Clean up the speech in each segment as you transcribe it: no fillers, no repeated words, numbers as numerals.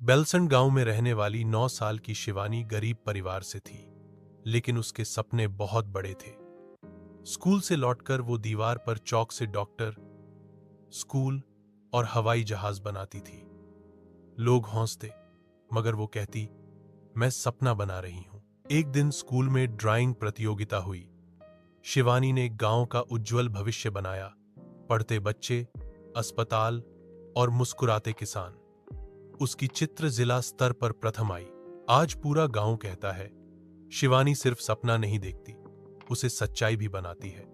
बेलसंड गांव में रहने वाली 9 साल की शिवानी गरीब परिवार से थी, लेकिन उसके सपने बहुत बड़े थे। स्कूल से लौटकर वो दीवार पर चौक से डॉक्टर, स्कूल और हवाई जहाज बनाती थी। लोग हंसते, मगर वो कहती, मैं सपना बना रही हूं। एक दिन स्कूल में ड्राइंग प्रतियोगिता हुई। शिवानी ने गांव का उज्जवल भविष्य बनाया। पढ़ते बच्चे, अस्पताल और मुस्कुराते किसान। उसकी चित्र जिला स्तर पर प्रथम आई। आज पूरा गांव कहता है, शिवानी सिर्फ सपना नहीं देखती, उसे सच्चाई भी बनाती है।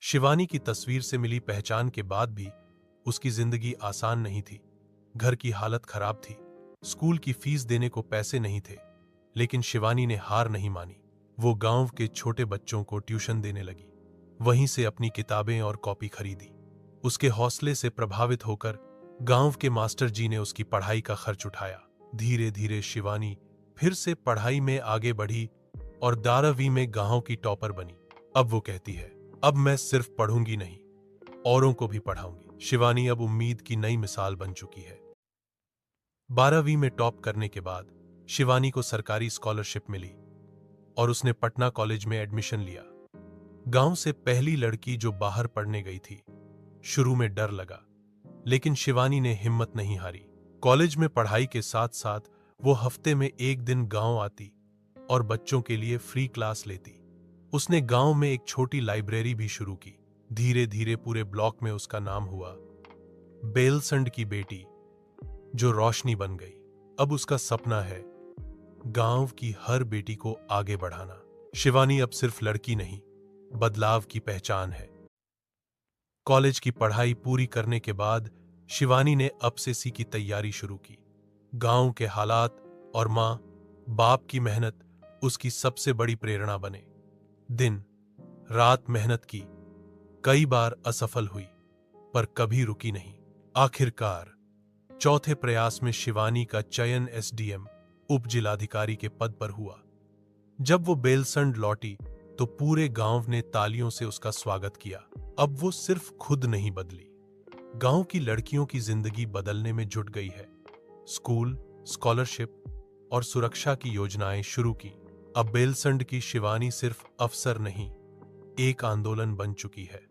शिवानी की तस्वीर से मिली पहचान के बाद भी उसकी जिंदगी आसान नहीं थी। घर की हालत खराब थी, स्कूल की फीस देने को पैसे नहीं थे, लेकिन शिवानी ने हार नहीं मानी। वो गांव के छोटे बच्चों को ट्यूशन देने लगी, वहीं से अपनी किताबें और कॉपी खरीदी। उसके हौसले से प्रभावित होकर गांव के मास्टर जी ने उसकी पढ़ाई का खर्च उठाया। धीरे धीरे शिवानी फिर से पढ़ाई में आगे बढ़ी और 12वीं में गांव की टॉपर बनी। अब वो कहती है, अब मैं सिर्फ पढ़ूंगी नहीं, औरों को भी पढ़ाऊंगी। शिवानी अब उम्मीद की नई मिसाल बन चुकी है। 12वीं में टॉप करने के बाद शिवानी को सरकारी स्कॉलरशिप मिली और उसने पटना कॉलेज में एडमिशन लिया। गांव से पहली लड़की जो बाहर पढ़ने गई थी। शुरू में डर लगा, लेकिन शिवानी ने हिम्मत नहीं हारी। कॉलेज में पढ़ाई के साथ साथ वो हफ्ते में एक दिन गांव आती और बच्चों के लिए फ्री क्लास लेती। उसने गांव में एक छोटी लाइब्रेरी भी शुरू की। धीरे धीरे पूरे ब्लॉक में उसका नाम हुआ, बेलसंड की बेटी जो रोशनी बन गई। अब उसका सपना है गांव की हर बेटी को आगे बढ़ाना। शिवानी अब सिर्फ लड़की नहीं, बदलाव की पहचान है। कॉलेज की पढ़ाई पूरी करने के बाद शिवानी ने एफसीसी की तैयारी शुरू की। गांव के हालात और मां बाप की मेहनत उसकी सबसे बड़ी प्रेरणा बने। दिन रात मेहनत की, कई बार असफल हुई, पर कभी रुकी नहीं। आखिरकार चौथे प्रयास में शिवानी का चयन एसडीएम उप जिलाधिकारी के पद पर हुआ। जब वो बेलसंड लौटी तो पूरे गांव ने तालियों से उसका स्वागत किया। अब वो सिर्फ खुद नहीं बदली, गांव की लड़कियों की जिंदगी बदलने में जुट गई है। स्कूल, स्कॉलरशिप और सुरक्षा की योजनाएं शुरू की। अब बेलसंड की शिवानी सिर्फ अफसर नहीं, एक आंदोलन बन चुकी है।